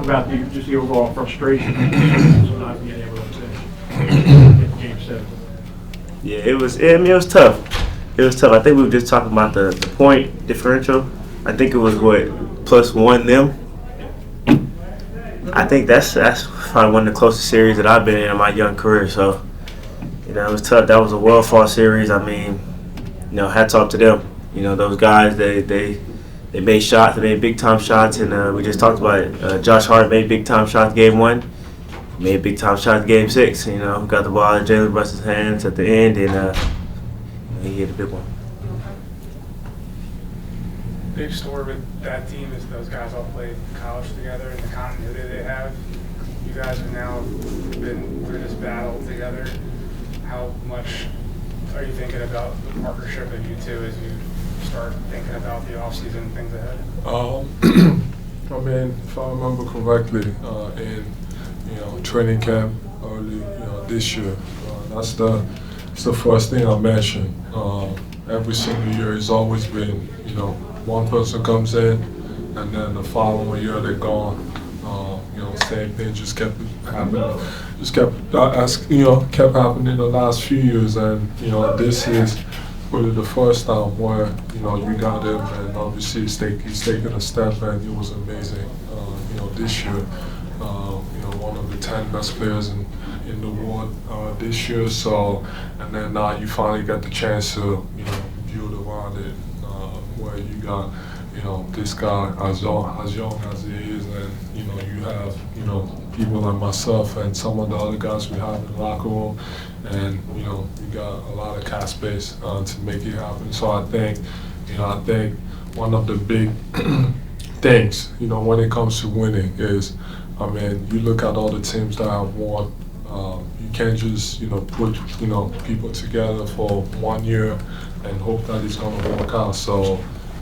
talk about just the overall frustration of not being able to finish Game 7. Yeah, it was tough. It was tough. I think we were just talking about the point differential. I think it was +1 them. I think that's probably one of the closest series that I've been in my young career. So, it was tough. That was a well-fought series. I mean, hats off to them. Those guys, they made shots. They made big-time shots, and we just talked about it. Josh Hart made big-time shots Game 1. Made big-time shots Game 6. Got the ball in Jalen Brunson's hands at the end, and he hit a big one. Big story with that team is those guys all played college together and the continuity they have. You guys have now been through this battle together. How much are you thinking about the partnership of you two as you start thinking about the offseason and things ahead? I mean, if I remember correctly, in training camp early this year, that's the first thing I mentioned. Every single year it's always been one person comes in, and then the following year they're gone. Same thing just kept happening. Just kept happening the last few years, and this is really the first time where you got him, and obviously he's taken a step, and it was amazing. This year, one of the 10 best players in the world this year. So, and then now you finally get the chance to build around it. Where you got, this guy as young as he is, and you have, people like myself and some of the other guys we have in the locker room, and you got a lot of cap space to make it happen. So I think one of the big things, when it comes to winning is, I mean, you look at all the teams that have won. You can't just put people together for 1 year and hope that it's going to work out. So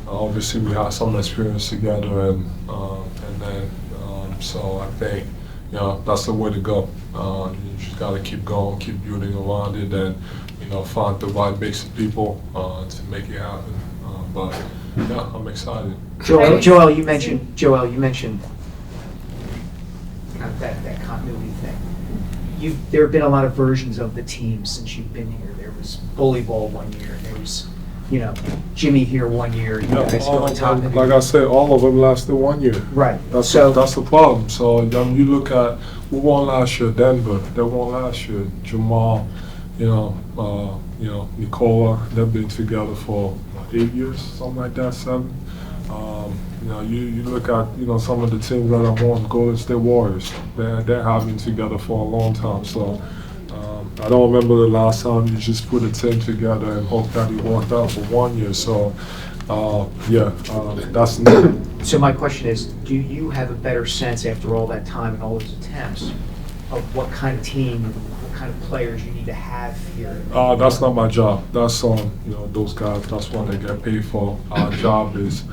obviously we have some experience together, and then so I think that's the way to go. You just got to keep going, keep building around it, and find the right mix of people to make it happen. But yeah, I'm excited. Joel, you mentioned that continuity thing. There have been a lot of versions of the team since you've been here. There was bully ball 1 year. There was, Jimmy here 1 year. You guys go on top. Like I said, all of them lasted 1 year. Right. That's the problem. So you look at who won last year. Denver. They won last year. Jamal. Nicola. They've been together for 8 years, something like that, 7. You look at some of the teams that have won, Golden State Warriors. They're having together for a long time. So I don't remember the last time you just put a team together and hope that it worked out for 1 year. So that's new. So my question is, do you have a better sense after all that time and all those attempts of what kind of team, what kind of players you need to have here? That's not my job. That's those guys. That's what they get paid for. Our job is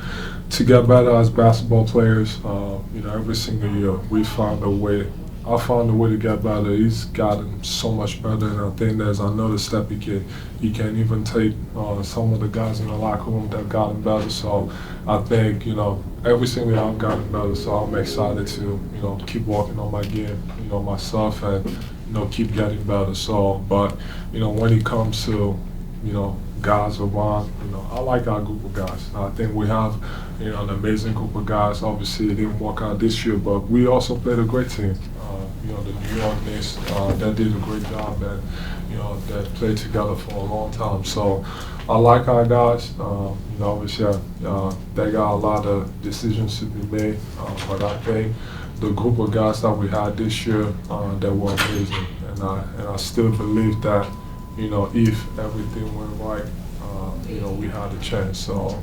to get better as basketball players. Every single year we found a way. I found a way to get better. He's gotten so much better, and I think there's another step he can even take. Some of the guys in the locker room that gotten better. So I think every single year I've gotten better. So I'm excited to keep working on my game, myself, and keep getting better. So, but when it comes to guys around, I like our group of guys. I think we have an amazing group of guys. Obviously it didn't work out this year, but we also played a great team. The New York Knicks, that did a great job, and that played together for a long time. So I like our guys. Obviously they got a lot of decisions to be made, but I think the group of guys that we had this year, they were amazing, and I still believe that if everything went right, we had a chance. So,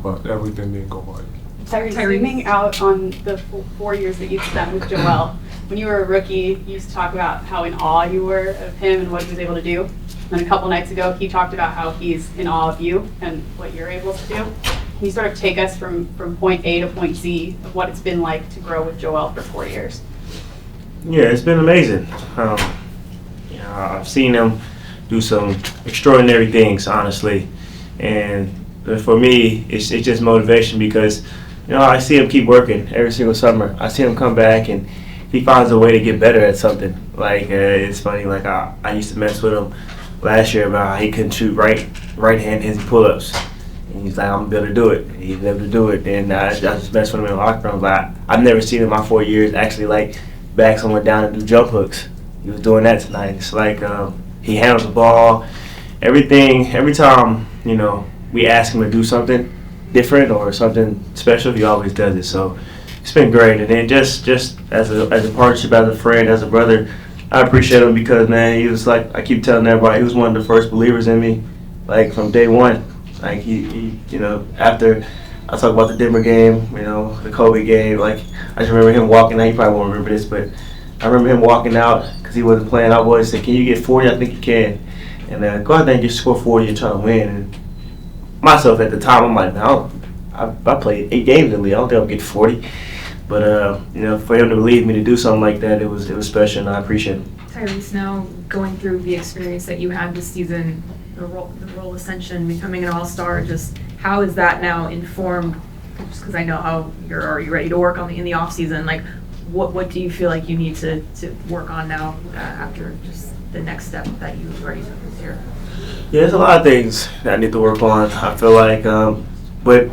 but everything didn't go right. Tyrese, zooming out on the 4 years that you spent with Joel, when you were a rookie, you used to talk about how in awe you were of him and what he was able to do. And a couple nights ago, he talked about how he's in awe of you and what you're able to do. Can you sort of take us from point A to point Z of what it's been like to grow with Joel for 4 years? Yeah, it's been amazing. I've seen him do some extraordinary things, honestly, and for me, it's just motivation because I see him keep working every single summer. I see him come back and he finds a way to get better at something. Like it's funny. Like I used to mess with him last year about how he couldn't shoot right hand his pull-ups. And he's like, I'm gonna be able to do it. He's able to do it. And I just messed with him in the locker room. Like I've never seen him in my 4 years actually like back someone down and do jump hooks. He was doing that tonight. It's like he handles the ball. Everything. Every time we ask him to do something different or something special, he always does it. So it's been great. And then just as a partnership, as a friend, as a brother, I appreciate him because, man, he was like, I keep telling everybody, he was one of the first believers in me, like from day one. Like he after I talk about the Denver game, the Kobe game, like I just remember him walking out. You probably won't remember this, but I remember him walking out because he wasn't playing. I always said, can you get 40? I think you can. And go out there and just score 40 and try to win. And myself at the time, I'm like, no, I played 8 games in the league. I don't think I'll get 40. But for him to believe me to do something like that, it was special, and I appreciate it. Tyrese, now going through the experience that you had this season, the role ascension, becoming an all-star, just how is that now informed? Just because I know how you're already ready to work in the off season. Like, what do you feel like you need to work on now after just the next step that you already took this year? Yeah, there's a lot of things that I need to work on. I feel like, but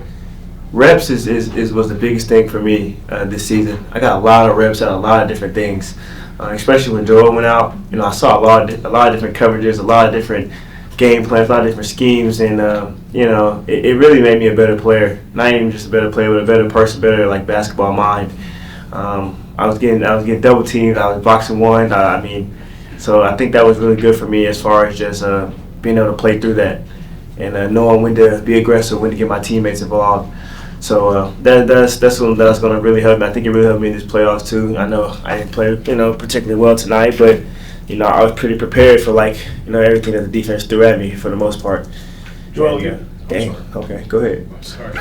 reps was the biggest thing for me this season. I got a lot of reps at a lot of different things, especially when Joel went out. I saw a lot of different coverages, a lot of different game plans, a lot of different schemes, and it really made me a better player. Not even just a better player, but a better person, better like basketball mind. I was getting double teamed. I was boxing one. So I think that was really good for me as far as just being able to play through that and knowing when to be aggressive, when to get my teammates involved. So that's something that's going to really help me. I think it really helped me in these playoffs too. I know I didn't play particularly well tonight, but I was pretty prepared for everything that the defense threw at me for the most part. Joel, dang. Okay, go ahead. Sorry.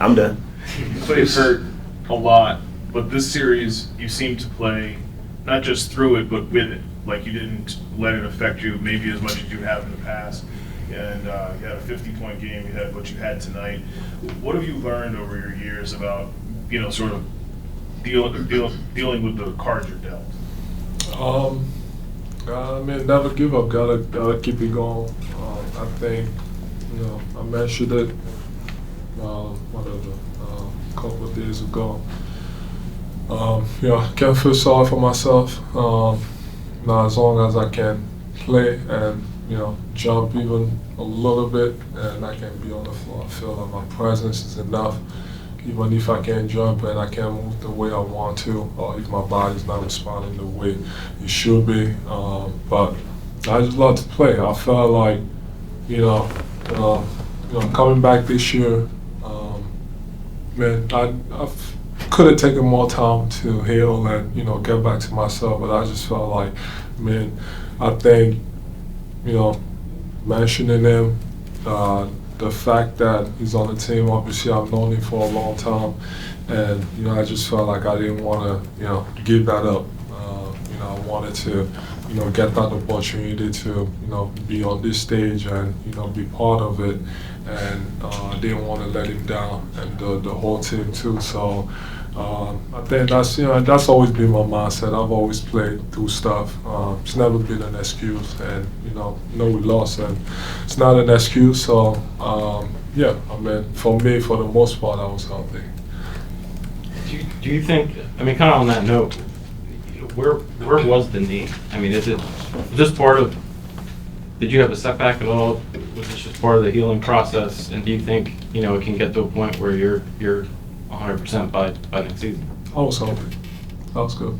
I'm done. You played hurt a lot, but this series you seem to play not just through it, but with it. Like you didn't let it affect you maybe as much as you have in the past. And you had a 50-point game. You had what you had tonight. What have you learned over your years about sort of dealing with the cards you're dealt? Never give up. Gotta keep it going. I think I mentioned it a couple of days ago. I can't feel sorry for myself. As long as I can play and jump even a little bit, and I can be on the floor. I feel like my presence is enough. Even if I can't jump and I can't move the way I want to, or if my body's not responding the way it should be. But I just love to play. I felt like, coming back this year, I could have taken more time to heal and get back to myself. But I just felt like, I think mentioning him, the fact that he's on the team, obviously I've known him for a long time, and I just felt like I didn't want to give that up. I wanted to get that opportunity to be on this stage and be part of it, and I didn't want to let him down, and the whole team too. So I think that's always been my mindset. I've always played through stuff. It's never been an excuse, and we lost, and it's not an excuse. So for me, for the most part, I was healthy. Do you think? Kind of on that note, where was the knee? Is it just part of? Did you have a setback at all? Was this just part of the healing process? And do you think it can get to a point where you're 100% by next season? I was healthy. That was good.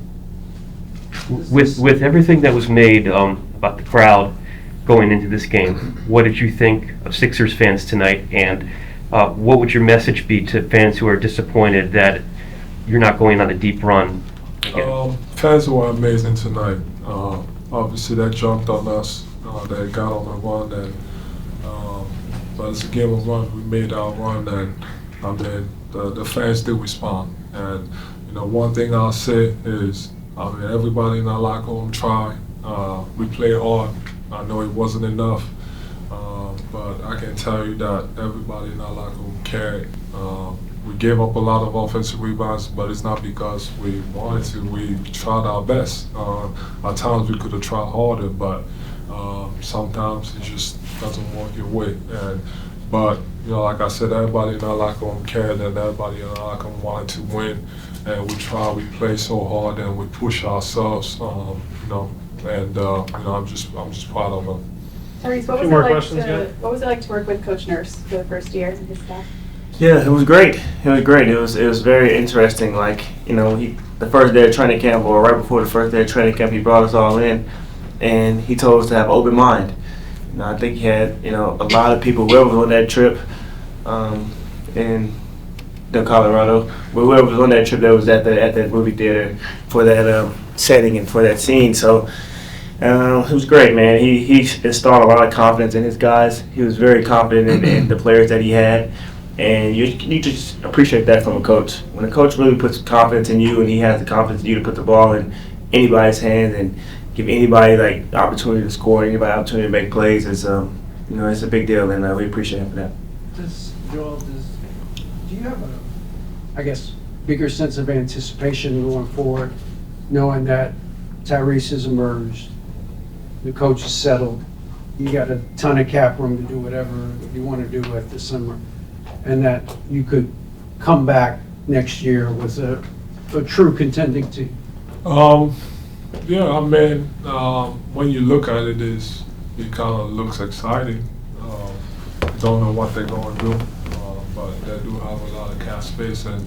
With everything that was made about the crowd going into this game, what did you think of Sixers fans tonight? And what would your message be to fans who are disappointed that you're not going on a deep run again? Fans were amazing tonight. Obviously, that jumped on us. They got on the run, and but it's a game of run. We made our run, and the fans did respond. And one thing I'll say is, everybody in our locker room tried. We played hard. I know it wasn't enough, but I can tell you that everybody in our locker room cared. We gave up a lot of offensive rebounds, but it's not because we wanted to. We tried our best. At times we could have tried harder, but sometimes it just doesn't work your way. But like I said, everybody in our locker room cared, and everybody in our locker room wanted to win. And we play so hard, and we push ourselves. And I'm just proud of them. Tyrese, what was it like to work with Coach Nurse for the first year and his staff? Yeah, it was great. It was very interesting. Like, the first day of training camp, or right before the first day of training camp, he brought us all in, and he told us to have an open mind. I think he had, a lot of people, whoever was on that trip, in Colorado, whoever was on that trip that was at that movie theater for that setting and for that scene. So it was great, man. He installed a lot of confidence in his guys. He was very confident in the players that he had. And you just appreciate that from a coach. When a coach really puts confidence in you, and he has the confidence in you to put the ball in anybody's hands and give anybody like the opportunity to score, anybody opportunity to make plays, it's it's a big deal, and we appreciate him for that. Do you have a, bigger sense of anticipation going forward, knowing that Tyrese has emerged, the coach is settled, you got a ton of cap room to do whatever you want to do with the summer, and that you could come back next year with a true contending team? Yeah, when you look at it, it kind of looks exciting. Don't know what they're going to do, but they do have a lot of cap space and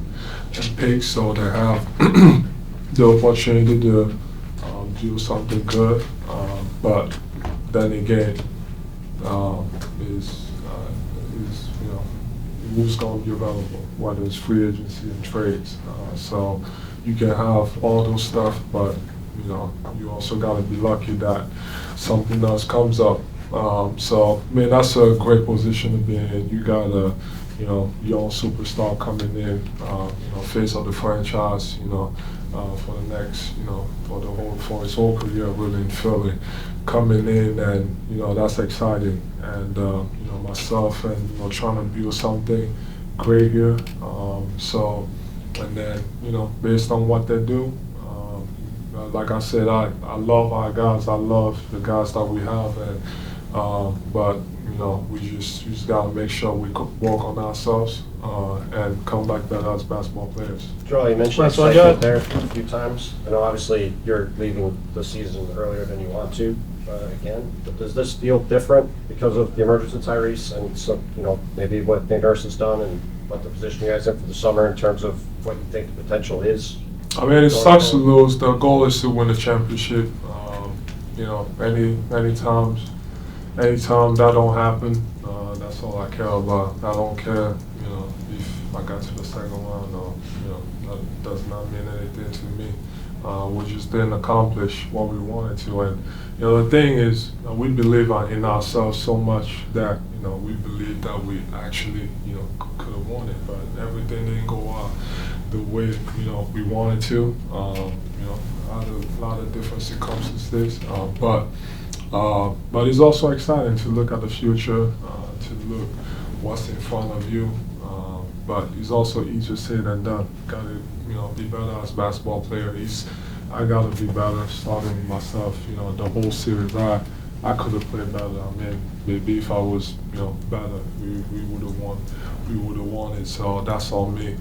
picks, so they have the opportunity to do something good. But then again, who's going to be available, whether it's free agency and trades. So you can have all those stuff, but you also got to be lucky that something else comes up. That's a great position to be in. You got a young superstar coming in, face of the franchise, for the next, for his whole career really in Philly, coming in, and that's exciting. And myself and trying to build something great here. And then based on what they do, like I said, I love our guys. I love the guys that we have, and but we just gotta make sure we work on ourselves and come back better as basketball players. Joel, you mentioned excitement there a few times. I know obviously you're leaving the season earlier than you want to again, but does this feel different because of the emergence of Tyrese and some, maybe what Nate Nurse has done and what the position you guys in for the summer in terms of what you think the potential is? It sucks to lose. The goal is to win the championship. Anytime that don't happen, that's all I care about. I don't care, if I got to the second round or, that does not mean anything to me. We just didn't accomplish what we wanted to. And, the thing is, we believe in ourselves so much that, we believe that we actually, could have won it, but everything didn't go out the way, we wanted to. A lot of different circumstances, but it's also exciting to look at the future, to look what's in front of you. But it's also easier said than done. Got to, be better as a basketball player. I got to be better, starting with myself. The whole series, I could have played better. Maybe if I was, better, we would have won. We would have won it. So that's on me.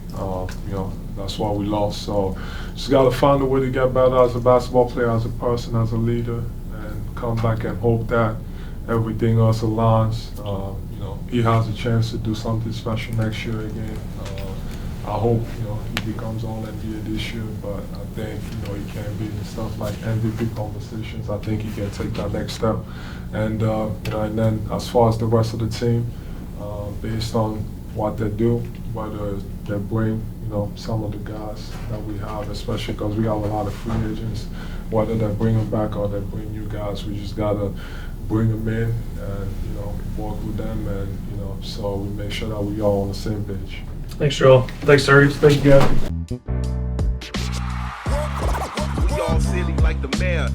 That's why we lost. So just got to find a way to get better as a basketball player, as a person, as a leader, and come back and hope that everything else aligns. He has a chance to do something special next year again. I hope, he becomes all NBA this year, but I think, he can be in stuff like MVP conversations. I think he can take that next step. And, and then as far as the rest of the team, based on what they do, whether they bring, some of the guys that we have, especially because we have a lot of free agents, whether they bring them back or they bring new guys, we just got to bring them in and, work with them, and, so we make sure that we all on the same page. Thanks, Joel. Thanks, Tyrese. Thank you, guys. We all silly like the mayor.